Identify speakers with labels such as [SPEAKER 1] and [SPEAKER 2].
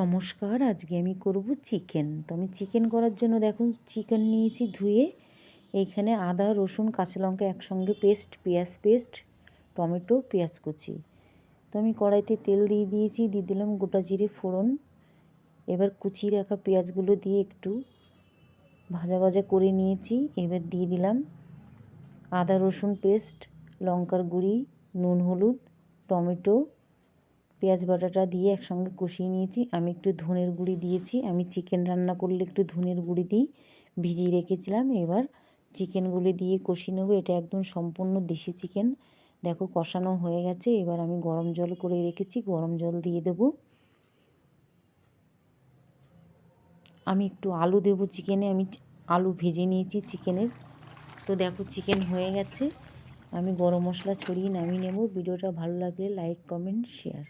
[SPEAKER 1] নমস্কার, আজকে আমি করব চিকেন। তো আমি চিকেন করার জন্য দেখুন চিকেন নিয়েছি ধুয়ে। এইখানে আদা, রসুন, কাঁচা লঙ্কা একসঙ্গে পেস্ট, পেঁয়াজ পেস্ট, টমেটো, পেঁয়াজ কুচি। তো আমি কড়াইতে তেল দিয়ে দিয়েছি, দিয়ে দিলাম গোটা জিরে ফোড়ন। এবার কুচিয়ে রাখা পেঁয়াজগুলো দিয়ে একটু ভাজা ভাজা করে নিয়েছি। এবার দিয়ে দিলাম আদা রসুন পেস্ট, লঙ্কার গুঁড়ি, নুন হলুদ, টমেটো, পেঁয়াজ বাটাটা দিয়ে একসঙ্গে কষিয়ে নিয়েছি। আমি একটু ধনের গুঁড়ি দিয়েছি। আমি চিকেন রান্না করলে একটু ধনের গুঁড়ি দিই, ভিজিয়ে রেখেছিলাম। এবার চিকেনগুলি দিয়ে কষিয়ে নেবো। এটা একদম সম্পূর্ণ দেশি চিকেন। দেখো কষানো হয়ে গেছে। এবার আমি গরম জল করে রেখেছি, গরম জল দিয়ে দেব। আমি একটু আলু দেবো চিকেনে। আমি আলু ভেজে নিয়েছি চিকেনের। তো দেখো চিকেন হয়ে গেছে। আমি গরম মশলা ছড়িয়ে নামিয়ে নেব। ভিডিওটা ভালো লাগলে লাইক, কমেন্ট, শেয়ার।